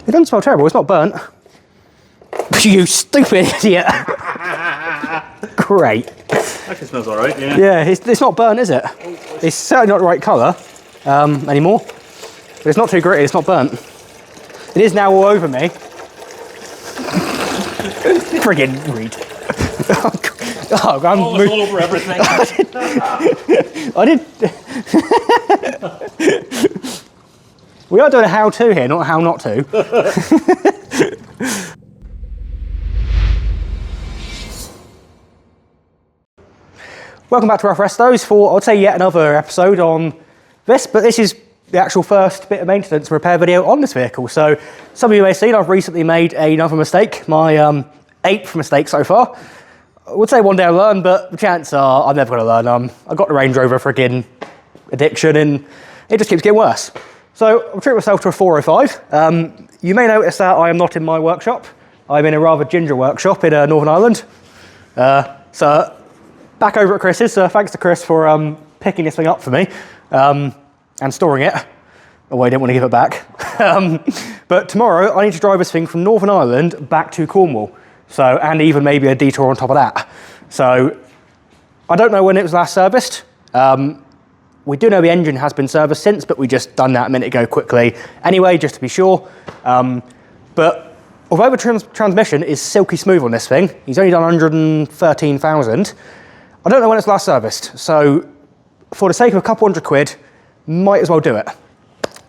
It doesn't smell terrible, it's not burnt. You stupid idiot. Great. Actually smells alright, yeah. Yeah, it's not burnt, is it? It's certainly not the right colour anymore. But it's not too gritty, it's not burnt. It is now all over me. Friggin' read. Oh, I'm all over everything. I did. We are doing a how-to here, not a how not to. Welcome back to Rough Restos for, I'd say, yet another episode on this, but this is the actual first bit of maintenance and repair video on this vehicle. So some of you may have seen I've recently made another mistake, my 8th mistake so far. I would say one day I'll learn, but the chances are I'm never going to learn. I got the Range Rover friggin' addiction and it just keeps getting worse. So I've treated myself to a 405. You may notice that I am not in my workshop. I'm in a rather ginger workshop in Northern Ireland. So back over at Chris's, thanks to Chris for picking this thing up for me and storing it. Oh, I didn't want to give it back. But tomorrow I need to drive this thing from Northern Ireland back to Cornwall. So, and even maybe a detour on top of that. So, I don't know when it was last serviced. We do know the engine has been serviced since, but we just done that a minute ago quickly anyway, just to be sure. But although the transmission is silky smooth on this thing, he's only done 113,000. I don't know when it's last serviced. So, for the sake of a couple £100, might as well do it.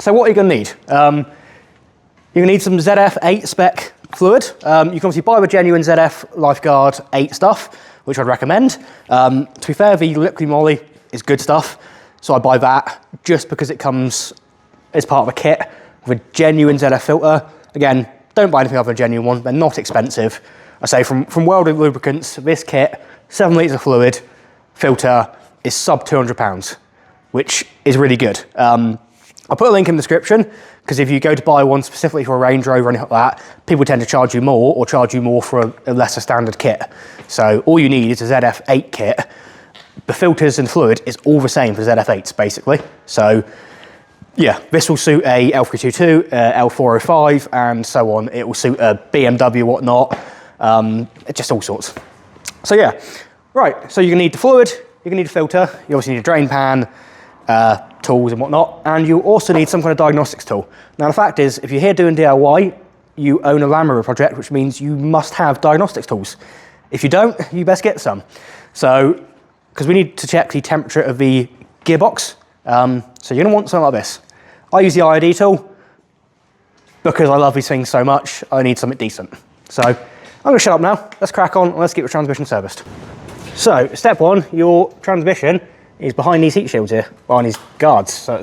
So, what are you going to need? You're going to need some ZF8 spec fluid. You can obviously buy the genuine ZF Lifeguard 8 stuff, which I'd recommend. To be fair, the Liqui Molly is good stuff, so I buy that just because it comes as part of a kit with a genuine ZF filter. Again, don't buy anything other than a genuine one, they're not expensive. I say from Welded Lubricants, this kit, 7 litres of fluid, filter is sub £200, which is really good. I'll put a link in the description, because if you go to buy one specifically for a Range Rover or anything like that, people tend to charge you more or charge you more for a lesser standard kit. So all you need is a ZF8 kit. The filters and fluid is all the same for ZF8s basically. So yeah, this will suit a L460, L405 and so on. It will suit a BMW, whatnot, just all sorts. So yeah, right, so you're gonna need the fluid, you're gonna need a filter, you obviously need a drain pan, tools and whatnot, and you also need some kind of diagnostics tool. Now the fact is, if you're here doing DIY, you own a Land Rover project, which means you must have diagnostics tools. If you don't, you best get some. So, because we need to check the temperature of the gearbox, so you're gonna want something like this. I use the IOD tool, because I love these things so much, I need something decent. So, I'm gonna shut up now, let's crack on, and let's get your transmission serviced. So, step one, your transmission is behind these heat shields here, behind these guards. So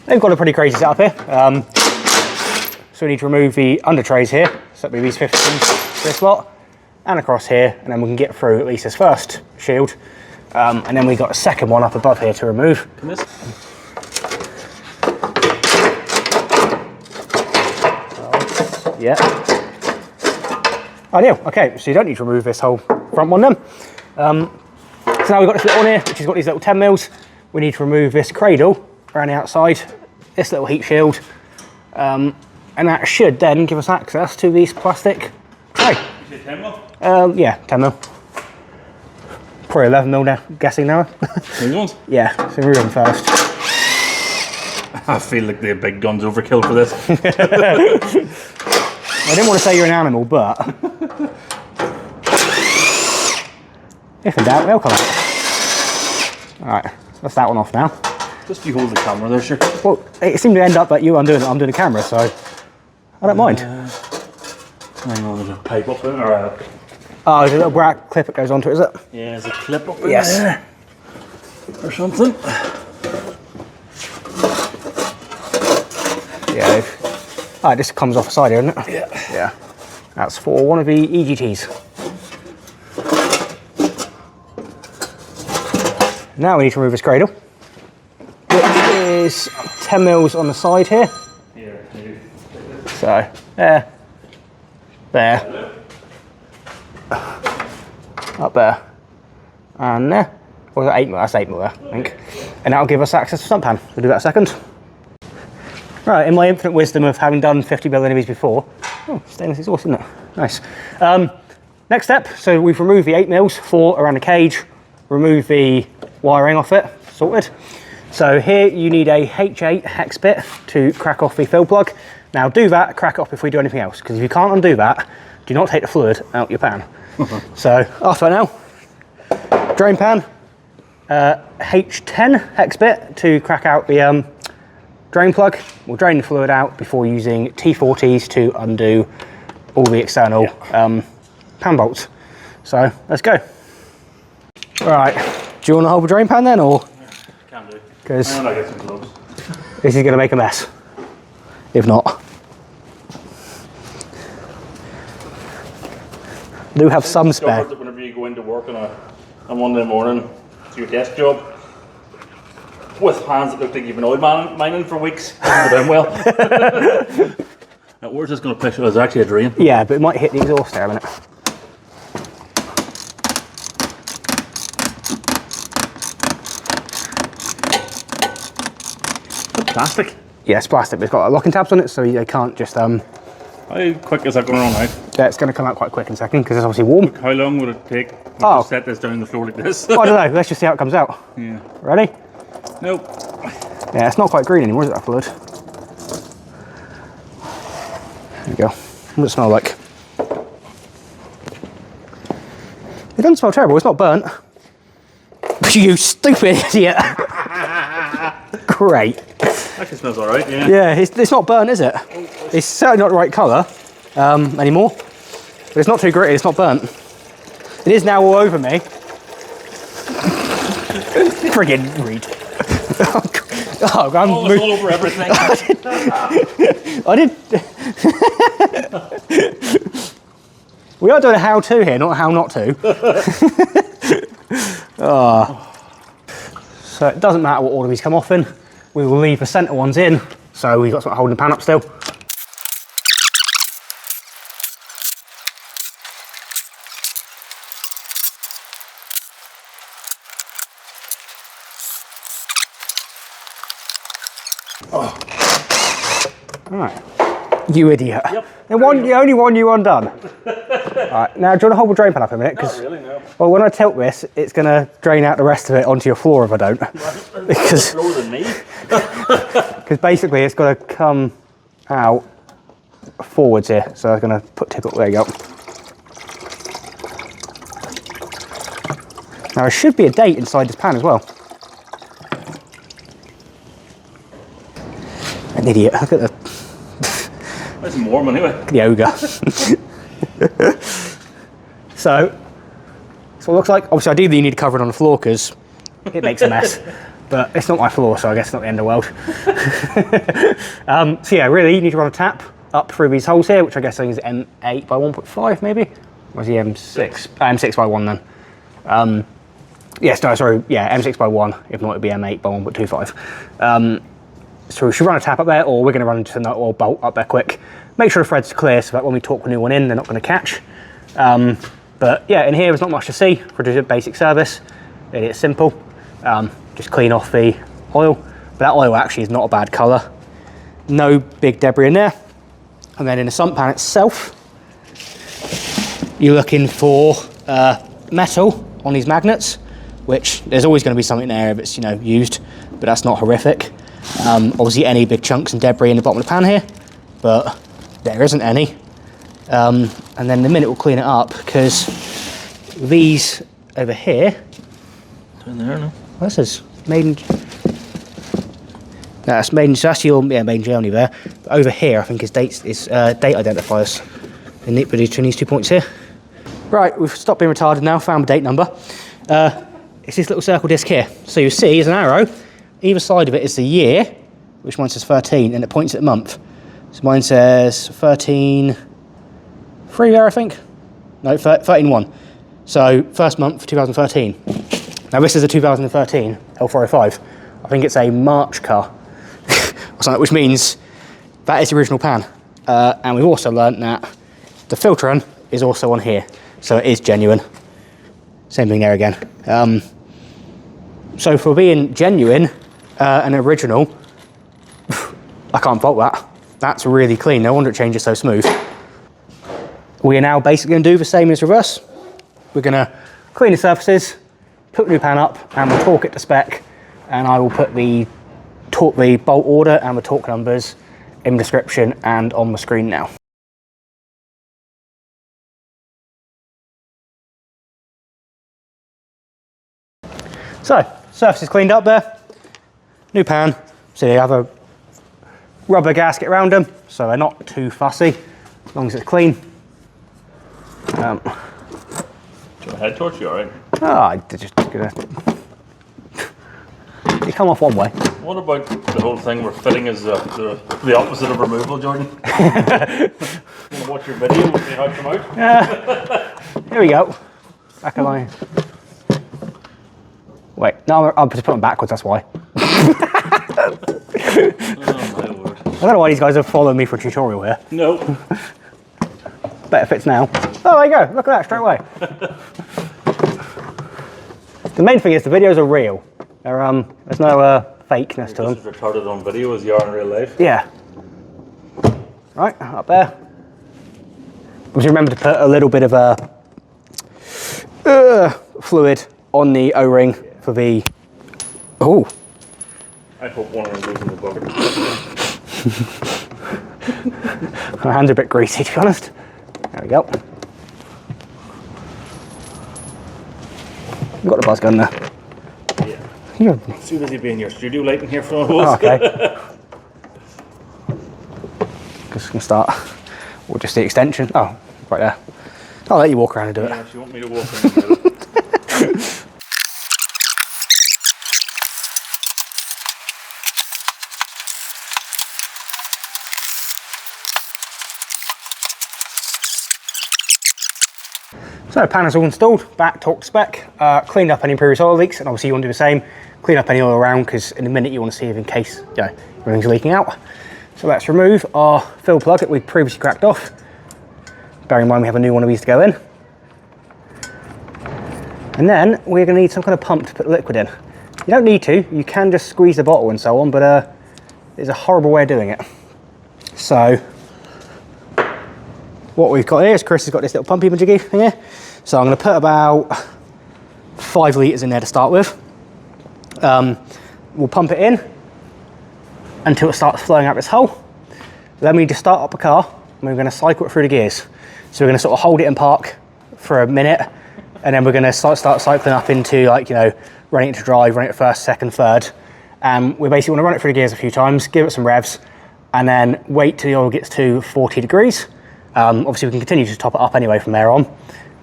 they've got a pretty crazy setup here. So we need to remove the under trays here. So that'll be these 15s, this lot, and across here, and then we can get through at least this first shield. And then we've got a second one up above here to remove. Yeah. Ideal. Okay, so you don't need to remove this whole front one then. So now we've got this little one here, which has got these little 10 mils. We need to remove this cradle around the outside, this little heat shield, and that should then give us access to this plastic tray. Is it 10 mil? Yeah, 10 mil. Probably 11 mil now, I'm guessing now. These ones? Yeah, so remove them first. I feel like the big gun's overkill for this. I didn't want to say you're an animal, but if in doubt, they'll come out. Alright, that's that one off now. Just you hold the camera there, sure. Well, it seemed to end up that I'm doing a camera, so I don't mind. Hang on, there's a pipe up there. Or oh, there's a little black clip that goes onto it, is it? yeah, there's a clip up in Yes. there. Or something. Yeah. Oh, this comes off the side here, isn't it? Yeah. Yeah. That's for one of the EGTs. Now we need to remove this cradle, which is 10 mils on the side here. Yeah, maybe. So, there, up there, and there. Or 8 mil, that's 8 mil there, I think. And that'll give us access to the sump pan. We'll do that in a second. Right, in my infinite wisdom of having done 50 millimeters before, oh, stainless exhaust, isn't it? Nice. Next step, so we've removed the 8 mils, 4 around the cage, remove the wiring off it, sorted. So here you need a H8 hex bit to crack off the fill plug. Now do that, crack it off before you do anything else, because if you can't undo that, do not take the fluid out your pan. So after that now, drain pan, H10 hex bit to crack out the drain plug. We'll drain the fluid out before using T40s to undo all the external pan bolts. So let's go. Right, do you want to hold the drain pan then, or? Can do. Because I get some gloves. this is going to make a mess, if not. I do have some spare. That whenever you go into work on a Monday morning to your desk job, with hands that look like you've been oil mining for weeks, doing well. Now, where's this going to push? Oh, there's actually a drain. Yeah, but it might hit the exhaust there a minute. Plastic. Yeah, it's plastic, but it's got locking tabs on it, so you can't just How quick is that going on out? yeah, it's going to come out quite quick in a second because it's obviously warm. How long would it take to Oh. set this down on the floor like this? I don't know. Let's just see how it comes out. Yeah. Ready? Nope. Yeah, it's not quite green anymore, is it, that fluid? There we go. What does it smell like? It doesn't smell terrible. It's not burnt. You stupid idiot! Great. Actually smells alright, yeah. Yeah, it's not burnt, is it? It's certainly not the right colour anymore. But it's not too gritty, it's not burnt. It is now all over me. Friggin' read. Oh, I'm It's all over everything. I did. We are doing a how-to here, not a how not to. So it doesn't matter what order these come off in. We will leave the centre ones in, so we've got something holding the pan up still. Right. You idiot. Yep. The only one you undone. Alright, now do you want to hold the drain pan up a minute? Not really, no. Well, when I tilt this, it's going to drain out the rest of it onto your floor if I don't. Because Lower than me. basically it's got to come out forwards here. So I'm going to put tip up, there you go. Now there should be a date inside this pan as well. An idiot, look at the That's warm anyway. yoga. So, that's what it looks like. Obviously, I do need to cover it on the floor because it makes a mess. But it's not my floor, so I guess it's not the end of the world. So yeah, really, you need to run a tap up through these holes here, which I guess I think is M8 by 1.5 maybe? Or is he M6? M6 by 1 then. Yes, no, sorry, yeah, M6 by 1. If not, it'd be M8 by 1.25. So we should run a tap up there, or we're going to run just a nut or bolt up there quick. Make sure the threads are clear so that when we torque the new one in, they're not going to catch. But yeah, in here there's not much to see for a basic service. It's simple. Just clean off the oil. But that oil actually is not a bad colour. No big debris in there. And then in the sump pan itself, you're looking for metal on these magnets, which there's always going to be something there if it's used, but that's not horrific. Obviously any big chunks and debris in the bottom of the pan here, but there isn't any. And then the minute we'll clean it up, because these over here, In there, no? this is made in, that's made in, so that's your, yeah, made in Germany there. But over here I think is date identifiers between these 2 points here. Right, we've stopped being retarded now, found the date number. It's this little circle disc here. So you see there's an arrow. Either side of it is the year, which mine says 13, and it points at the month. So mine says 13, 3 there, I think. No, 13-1. So first month, 2013. Now this is a 2013 L405. I think it's a March car, or something, which means that is the original pan. And we've also learnt that the filtering is also on here, so it is genuine. Same thing there again. So for being genuine and original, I can't fault that. That's really clean. No wonder it changes so smooth. We are now basically going to do the same as reverse. We're going to clean the surfaces, put the new pan up, and we'll torque it to spec. And I will put the bolt order and the torque numbers in the description and on the screen now. So, surface is cleaned up there. New pan. So you have a rubber gasket around them, so they're not too fussy, as long as it's clean. Do you want a head torch? You alright? I'm just gonna... You come off one way. What about the whole thing where fitting is the opposite of removal, Jordan? You want to watch your video and see how it come out? Here we go. Back of line. Wait, no, I'll just put them backwards, that's why. Oh my word. I don't know why these guys have followed me for a tutorial here. No. Better fits now. Oh, there you go. Look at that, straight away. The main thing is the videos are real. They're, there's no fakeness to them. Just as retarded on video as you are in real life. Yeah. Right, up there. Just remember to put a little bit of fluid on the O-ring for the... Oh. I hope one of them goes in the bucket. My hands are a bit greasy, to be honest. There we go. You've got the buzz gun there. Yeah. You're... Too busy being your studio light in here for all Oh, okay. Just gonna start. Or just the extension. Oh, right there. I'll let you walk around and do it. Yeah, if you want me to walk around the middle. So pan is all installed, back torque to spec, cleaned up any previous oil leaks, and obviously you want to do the same, clean up any oil around, because in a minute you want to see if in case everything's leaking out. So let's remove our fill plug that we previously cracked off. Bearing in mind we have a new one of these to go in. And then we're going to need some kind of pump to put the liquid in. You don't need to, you can just squeeze the bottle and so on, but there's a horrible way of doing it. So what we've got here is Chris has got this little pumpy majiggy thing here. So I'm going to put about 5 litres in there to start with. We'll pump it in until it starts flowing out this hole. Then we need to start up the car and we're going to cycle it through the gears. So we're going to sort of hold it in park for a minute and then we're going to start cycling up into, like, you know, running it to drive, running it first, second, third. We basically want to run it through the gears a few times, give it some revs, and then wait till the oil gets to 40 degrees. Obviously we can continue to top it up anyway from there on.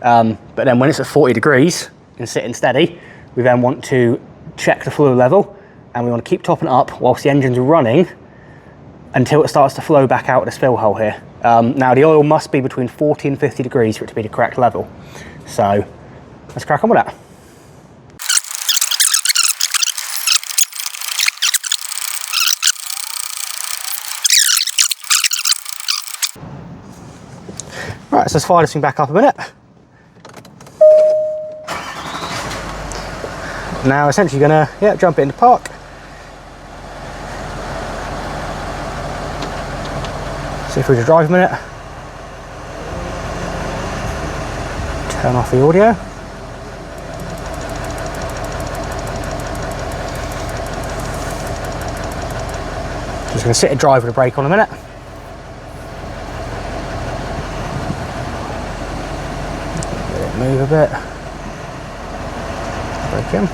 But then when it's at 40 degrees and sitting steady, we then want to check the fluid level and we want to keep topping it up whilst the engine's running until it starts to flow back out of this fill hole here. Now the oil must be between 40 and 50 degrees for it to be the correct level. So let's crack on with that. Right, so let's fire this thing back up a minute. Now essentially gonna jump it into park. See if we can drive a minute. Turn off the audio. Just gonna sit and drive with the brake on a minute. Move a bit. Brake in.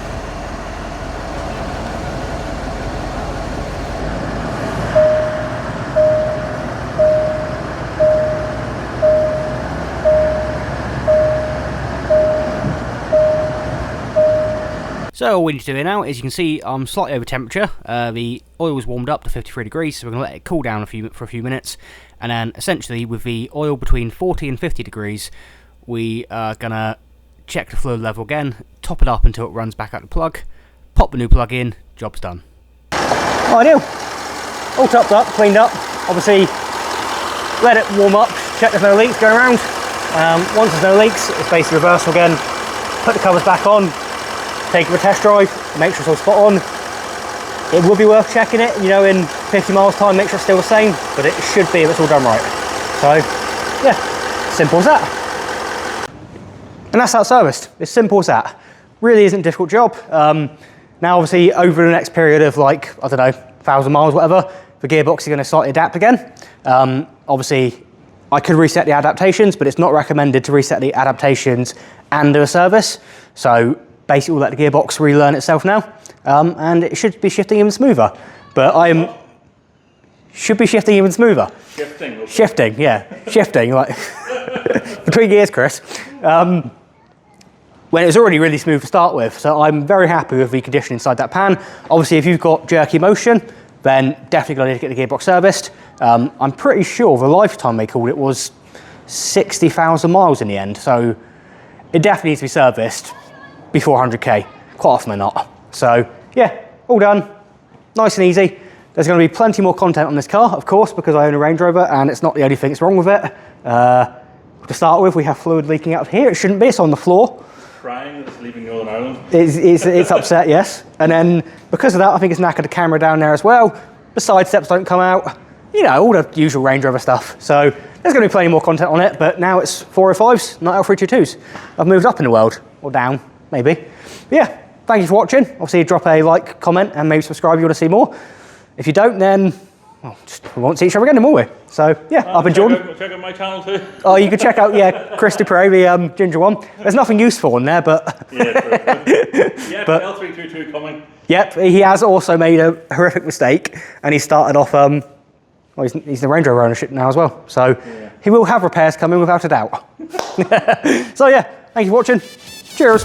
So all we need to do here now is, you can see I'm slightly over temperature. The oil was warmed up to 53 degrees, so we're going to let it cool down for a few minutes. And then essentially with the oil between 40 and 50 degrees, we are going to check the fluid level again, top it up until it runs back out the plug, pop the new plug in, job's done. Ideal. All topped up, cleaned up. Obviously, let it warm up, check there's no leaks going around. Once there's no leaks, it's basically reversal again. Put the covers back on, take it for a test drive, make sure it's all spot on. It would be worth checking it, you know, in 50 miles time makes it still the same, but it should be if it's all done right. So yeah, simple as that. And that's that serviced. It's simple as that. Really isn't a difficult job. Now obviously over the next period of like, I don't know, 1,000 miles, whatever, the gearbox is going to slightly adapt again. Obviously I could reset the adaptations, but it's not recommended to reset the adaptations and do a service. So basically we'll let the gearbox relearn itself now, and it should be shifting even smoother. But should be shifting even smoother. Shifting. Okay. Shifting, yeah. Shifting, like, between gears, Chris. When it was already really smooth to start with. So I'm very happy with the condition inside that pan. Obviously, if you've got jerky motion, then definitely going to need to get the gearbox serviced. I'm pretty sure the lifetime they called it was 60,000 miles in the end. So it definitely needs to be serviced before 100K, quite often than not. So yeah, all done, nice and easy. There's going to be plenty more content on this car, of course, because I own a Range Rover and it's not the only thing that's wrong with it. To start with, we have fluid leaking out here. It shouldn't be, it's on the floor. Crying it's leaving Northern Ireland. It's upset, yes. And then because of that, I think it's knackered the camera down there as well. The side steps don't come out. You know, all the usual Range Rover stuff. So there's going to be plenty more content on it, but now it's 405s, not L322s. I've moved up in the world, or down, maybe. But yeah, thank you for watching. Obviously, drop a like, comment, and maybe subscribe if you want to see more. If you don't, then well, we won't see each other again, will we? So yeah, I've been Jordan. Check out my channel too. Oh, you can check out, yeah, Chris Dupre, the ginger one. There's nothing useful in there, but... Yeah, true. Yeah, but L322 coming. Yep, he has also made a horrific mistake, and he started off, well, he's the Range Rover ownership now as well, so yeah. He will have repairs coming without a doubt. So yeah, thank you for watching. Cheers.